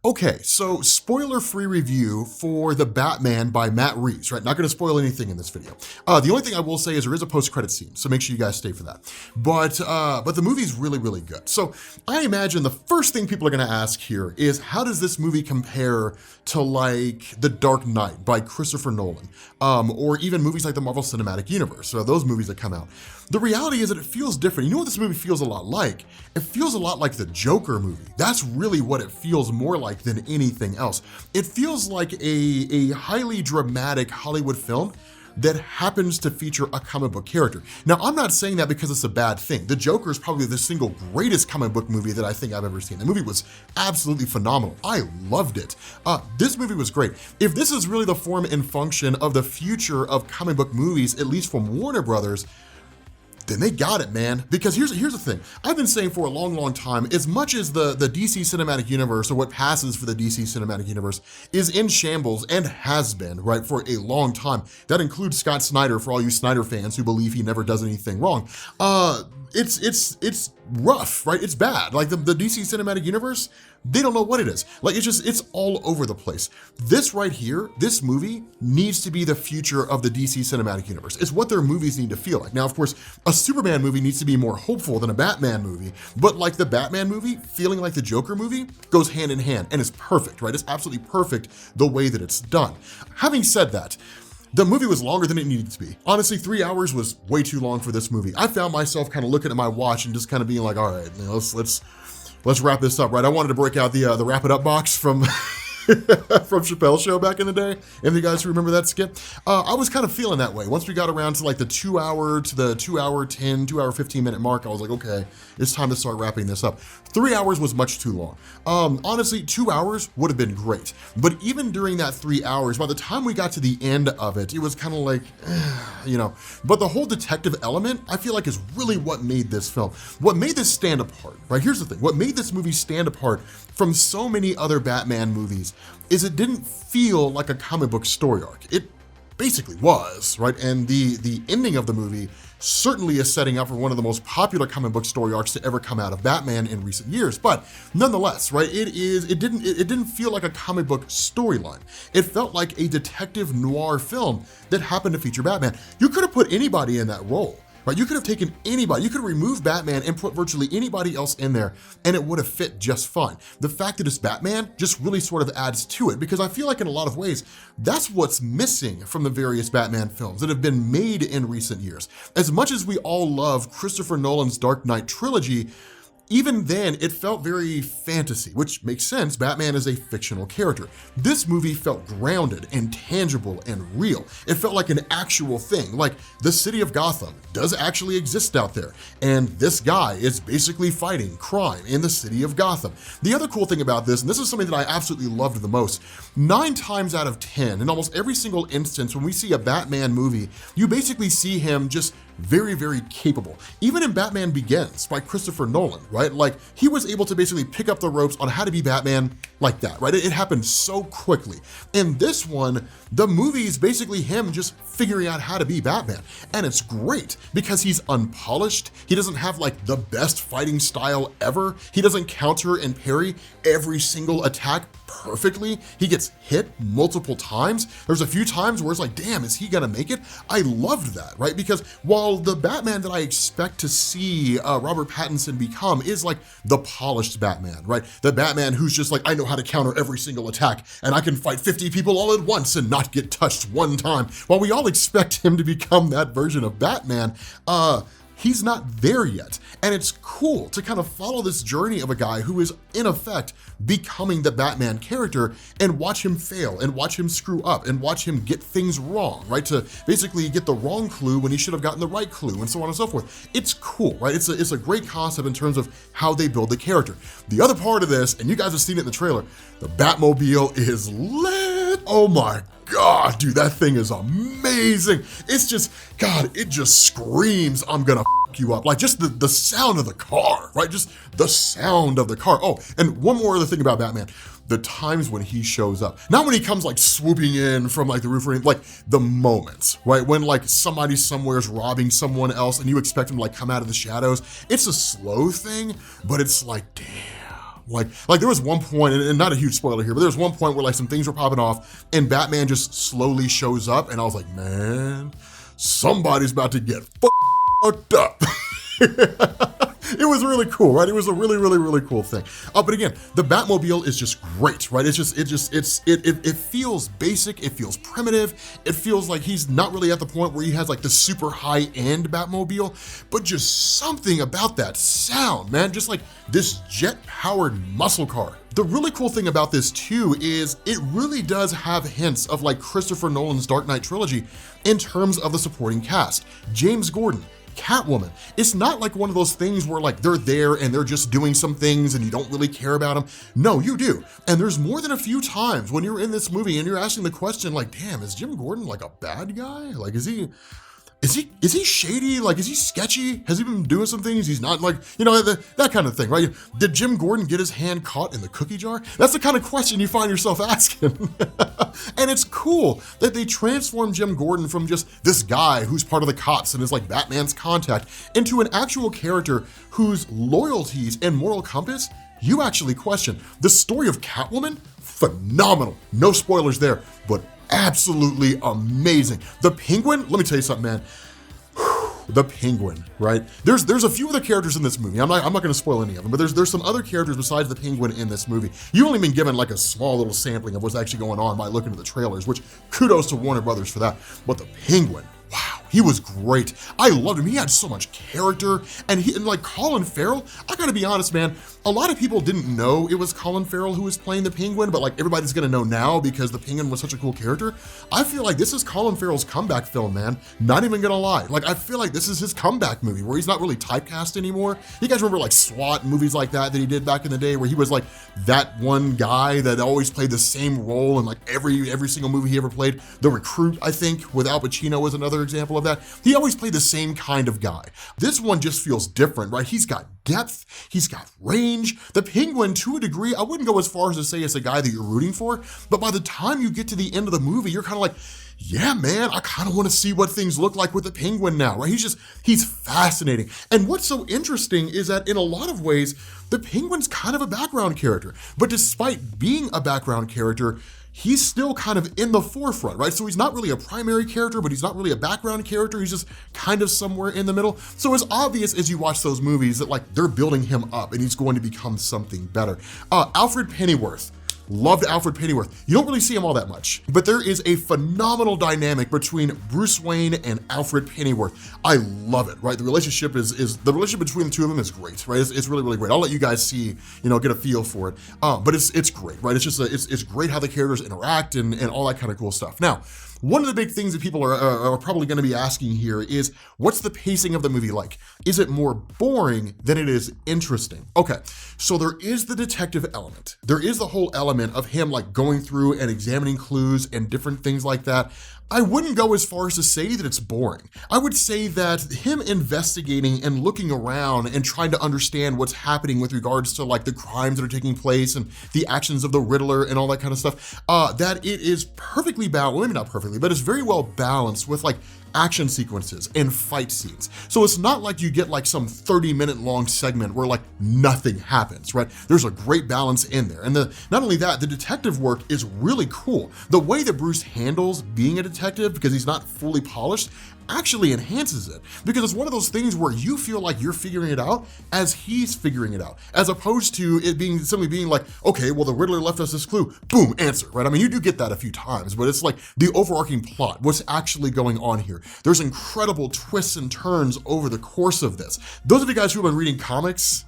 Okay, so spoiler-free review for The Batman by Matt Reeves, right? Not gonna spoil anything in this video. The only thing I will say is there is a post-credit scene, so make sure you guys stay for that. But the movie's really, really good. So I imagine the first thing people are gonna ask here is, how does this movie compare to like The Dark Knight by Christopher Nolan? Or even movies like the Marvel Cinematic Universe, or those movies that come out. The reality is that it feels different. You know what this movie feels a lot like? It feels a lot like the Joker movie. That's really what it feels more like than anything else. It feels like a highly dramatic Hollywood film that happens to feature a comic book character. Now, I'm not saying that because it's a bad thing. The Joker is probably the single greatest comic book movie that I think I've ever seen. The movie was absolutely phenomenal. I loved it. This movie was great. If this is really the form and function of the future of comic book movies, at least from Warner Brothers, then they got it, man. Because here's the thing. I've been saying for a long, long time, as much as the DC Cinematic Universe, or what passes for the DC Cinematic Universe, is in shambles and has been, right, for a long time. That includes Scott Snyder, for all you Snyder fans who believe he never does anything wrong. It's rough, right? It's bad. Like the DC Cinematic Universe, they don't know what it is. Like it's all over the place. This right here, this movie needs to be the future of the DC Cinematic Universe. It's what their movies need to feel like. Now, of course, a Superman movie needs to be more hopeful than a Batman movie, but like the Batman movie, feeling like the Joker movie goes hand in hand, and it's perfect, right? It's absolutely perfect the way that it's done. Having said that, the movie was longer than it needed to be. Honestly, 3 hours was way too long for this movie. I found myself kind of looking at my watch and just kind of being like, all right, let's wrap this up, right? I wanted to break out the wrap it up box from from Chappelle's Show back in the day. Any of you guys who remember that skit? I was kind of feeling that way. Once we got around to like the 2 hour 10, 2 hour 15 minute mark, I was like, okay, it's time to start wrapping this up. 3 hours was much too long. Honestly, 2 hours would have been great. But even during that 3 hours, by the time we got to the end of it, it was kind of like, but the whole detective element, I feel like, is really what made this film, what made this stand apart, right? Here's the thing, what made this movie stand apart from so many other Batman movies is it didn't feel like a comic book story arc. It basically was, right? And the ending of the movie certainly is setting up for one of the most popular comic book story arcs to ever come out of Batman in recent years. But nonetheless, right, it didn't feel like a comic book storyline. It felt like a detective noir film that happened to feature Batman. You could have put anybody in that role. Right? You could have taken anybody, you could have removed Batman and put virtually anybody else in there and it would have fit just fine. The fact that it's Batman just really sort of adds to it, because I feel like in a lot of ways, that's what's missing from the various Batman films that have been made in recent years. As much as we all love Christopher Nolan's Dark Knight trilogy, even then, it felt very fantasy, which makes sense. Batman is a fictional character. This movie felt grounded and tangible and real. It felt like an actual thing, like the city of Gotham does actually exist out there, and this guy is basically fighting crime in the city of Gotham. The other cool thing about this, and this is something that I absolutely loved the most, 9 times out of 10, in almost every single instance when we see a Batman movie, you basically see him just very, very capable. Even in Batman Begins by Christopher Nolan, right? Like, he was able to basically pick up the ropes on how to be Batman like that, right? It happened so quickly. In this one, the movie is basically him just figuring out how to be Batman. And it's great because he's unpolished. He doesn't have like the best fighting style ever. He doesn't counter and parry every single attack perfectly. He gets hit multiple times. There's a few times where it's like, damn, is he gonna make it? I loved that, right? Because while the Batman that I expect to see Robert Pattinson become is like the polished Batman, right? The Batman who's just like, I know how to counter every single attack and I can fight 50 people all at once and not get touched one time. While we all expect him to become that version of Batman, he's not there yet. And it's cool to kind of follow this journey of a guy who is in effect becoming the Batman character and watch him fail and watch him screw up and watch him get things wrong, right? To basically get the wrong clue when he should have gotten the right clue and so on and so forth. It's cool, right? It's a great concept in terms of how they build the character. The other part of this, and you guys have seen it in the trailer, the Batmobile is lit. Oh my God, dude, that thing is amazing. It's just, God, it just screams, I'm gonna f you up. Like just the sound of the car, right? Just the sound of the car. Oh, and one more other thing about Batman, the times when he shows up. Not when he comes like swooping in from like the roof or anything, like the moments, right? When like somebody somewhere is robbing someone else and you expect him to like come out of the shadows. It's a slow thing, but it's like, damn. Like there was one point, and not a huge spoiler here, but there was one point where like some things were popping off and Batman just slowly shows up and I was like, man, somebody's about to get fucked up. It was really cool, right? It was a really cool thing. But again, the Batmobile is just great, right? It feels basic, it feels primitive, it feels like he's not really at the point where he has like the super high-end Batmobile, but just something about that sound, man, just like this jet-powered muscle car. The really cool thing about this too is it really does have hints of like Christopher Nolan's Dark Knight trilogy in terms of the supporting cast. James Gordon, Catwoman. It's not like one of those things where like they're there and they're just doing some things and you don't really care about them. No, you do. And there's more than a few times when you're in this movie and you're asking the question like, damn, is Jim Gordon like a bad guy? Like, is he shady? Like, is he sketchy? Has he been doing some things he's not, like, you know, that kind of thing, right? Did Jim Gordon get his hand caught in the cookie jar? That's the kind of question you find yourself asking. And it's cool that they transform Jim Gordon from just this guy who's part of the cops and is like Batman's contact into an actual character whose loyalties and moral compass you actually question. The story of Catwoman, phenomenal. No spoilers there, but absolutely amazing. The Penguin, let me tell you something, man. The Penguin, right? There's a few other characters in this movie. I'm not going to spoil any of them, but there's some other characters besides the Penguin in this movie. You've only been given like a small little sampling of what's actually going on by looking at the trailers, which kudos to Warner Brothers for that. But the Penguin, wow, he was great. I loved him. He had so much character, and like Colin Farrell, I gotta be honest, man, a lot of people didn't know it was Colin Farrell who was playing the Penguin, but like everybody's gonna know now because the Penguin was such a cool character. I feel like this is Colin Farrell's comeback film, man. Not even gonna lie. Like, I feel like this is his comeback movie where he's not really typecast anymore. You guys remember like SWAT, movies like that he did back in the day where he was like that one guy that always played the same role in like every single movie he ever played. The Recruit, I think, with Al Pacino was another example of that. He always played the same kind of guy. This one just feels different, right? He's got depth, he's got range. The Penguin, to a degree, I wouldn't go as far as to say it's a guy that you're rooting for, but by the time you get to the end of the movie, you're kind of like, yeah, man, I kind of want to see what things look like with the Penguin now, right? He's fascinating. And what's so interesting is that in a lot of ways, the Penguin's kind of a background character, but despite being a background character, he's still kind of in the forefront, right? So he's not really a primary character, but he's not really a background character. He's just kind of somewhere in the middle. So it's obvious as you watch those movies that like they're building him up and he's going to become something better. Alfred Pennyworth. Loved Alfred Pennyworth. You don't really see him all that much, but there is a phenomenal dynamic between Bruce Wayne and Alfred Pennyworth. I love it, right? The relationship the relationship between the two of them is great, right? It's really great. I'll let you guys see, get a feel for it. But it's great, right? It's great how the characters interact and all that kind of cool stuff. Now, one of the big things that people are probably going to be asking here is, what's the pacing of the movie like? Is it more boring than it is interesting? Okay, so there is the detective element. There is the whole element of him like going through and examining clues and different things like that. I wouldn't go as far as to say that it's boring. I would say that him investigating and looking around and trying to understand what's happening with regards to like the crimes that are taking place and the actions of the Riddler and all that kind of stuff, that it is perfectly balanced, well, maybe not perfectly, but it's very well balanced with like action sequences and fight scenes. So it's not like you get like some 30-minute long segment where like nothing happens, right? There's a great balance in there. And not only that, the detective work is really cool. The way that Bruce handles being a detective, because he's not fully polished, actually enhances it, because it's one of those things where you feel like you're figuring it out as he's figuring it out, as opposed to it being simply being like, okay, well, the Riddler left us this clue, boom, answer, right? I mean, you do get that a few times, but it's like the overarching plot, what's actually going on here. There's incredible twists and turns over the course of this. Those of you guys who have been reading comics,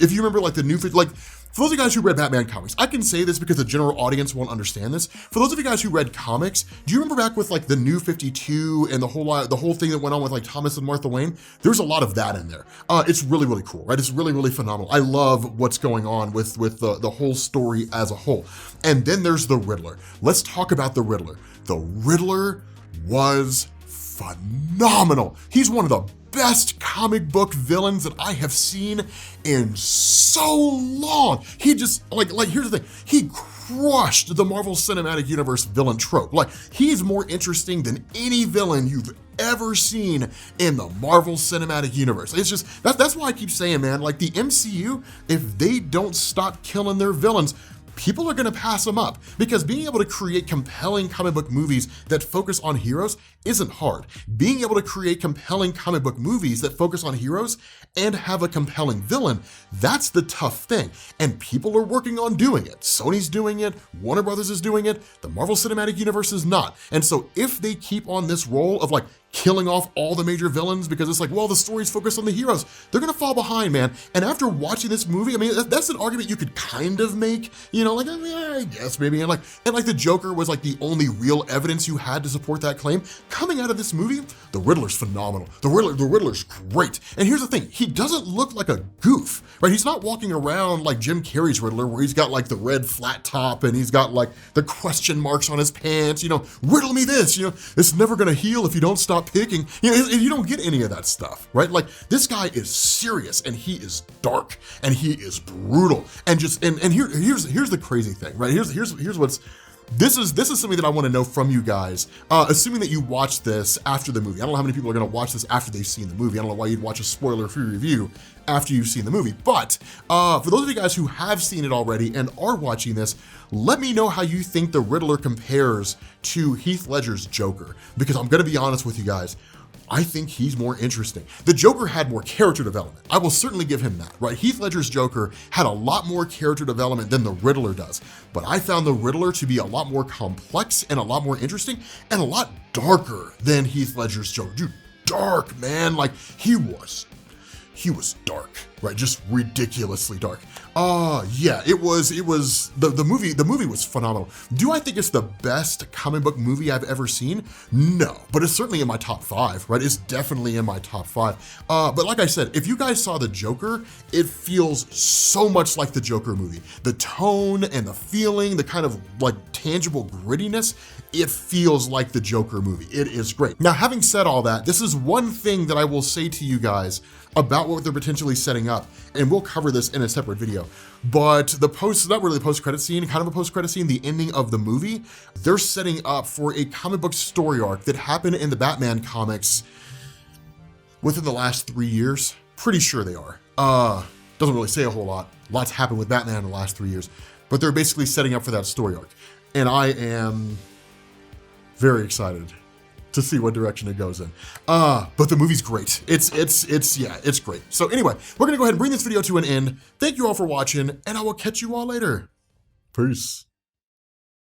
if you remember like the new, like, for those of you guys who read Batman comics, I can say this because the general audience won't understand this. For those of you guys who read comics, do you remember back with like the New 52 and the whole thing that went on with like Thomas and Martha Wayne? There's a lot of that in there. It's really cool, right? It's really phenomenal. I love what's going on with the whole story as a whole. And then there's the Riddler. Let's talk about the Riddler. The Riddler was phenomenal. He's one of the best comic book villains that I have seen in so long. He just, like here's the thing, he crushed the Marvel Cinematic Universe villain trope. Like, he's more interesting than any villain you've ever seen in the Marvel Cinematic Universe. It's just, that's why I keep saying, man, like the MCU, if they don't stop killing their villains, people are gonna pass them up, because being able to create compelling comic book movies that focus on heroes isn't hard. Being able to create compelling comic book movies that focus on heroes and have a compelling villain, that's the tough thing. And people are working on doing it. Sony's doing it, Warner Brothers is doing it, the Marvel Cinematic Universe is not. And so if they keep on this role of like killing off all the major villains because it's like, well, the story's focused on the heroes, they're gonna fall behind, man. And after watching this movie, I mean, that's an argument you could kind of make, you know, like, I mean, I guess maybe, and like the Joker was like the only real evidence you had to support that claim. Coming out of this movie, the Riddler's phenomenal. The Riddler's great. And here's the thing, he doesn't look like a goof, right? He's not walking around like Jim Carrey's Riddler, where he's got like the red flat top and he's got like the question marks on his pants, you know, riddle me this, you know, it's never gonna heal if you don't stop picking. You know, you don't get any of that stuff, right? Like, this guy is serious and he is dark and he is brutal, and just and here's the crazy thing, right? Here's what's this is something that I want to know from you guys, assuming that you watch this after the movie. I don't know how many people are going to watch this after they've seen the movie. I don't know why you'd watch a spoiler-free review after you've seen the movie, but for those of you guys who have seen it already and are watching this, let me know how you think the Riddler compares to Heath Ledger's Joker, because I'm going to be honest with you guys, I think he's more interesting. The Joker had more character development. I will certainly give him that, right? Heath Ledger's Joker had a lot more character development than the Riddler does, but I found the Riddler to be a lot more complex and a lot more interesting and a lot darker than Heath Ledger's Joker. Dude, dark, man. Like, he was dark, right? Just ridiculously dark. Yeah, it was the movie was phenomenal. Do I think it's the best comic book movie I've ever seen? No, but it's certainly in my top 5, right? It's definitely in my top 5. But like I said, if you guys saw the Joker, it feels so much like the Joker movie. The tone and the feeling, the kind of like tangible grittiness, it feels like the Joker movie. It is great. Now, having said all that, this is one thing that I will say to you guys about what they're potentially setting up, and we'll cover this in a separate video. But not really the post-credit scene, kind of a post-credit scene, the ending of the movie, they're setting up for a comic book story arc that happened in the Batman comics within the last 3 years. Pretty sure they are. Doesn't really say a whole lot. Lots happened with Batman in the last 3 years, but they're basically setting up for that story arc. And I am very excited to see what direction it goes in. But the movie's great. It's great. So anyway, we're gonna go ahead and bring this video to an end. Thank you all for watching, and I will catch you all later. Peace.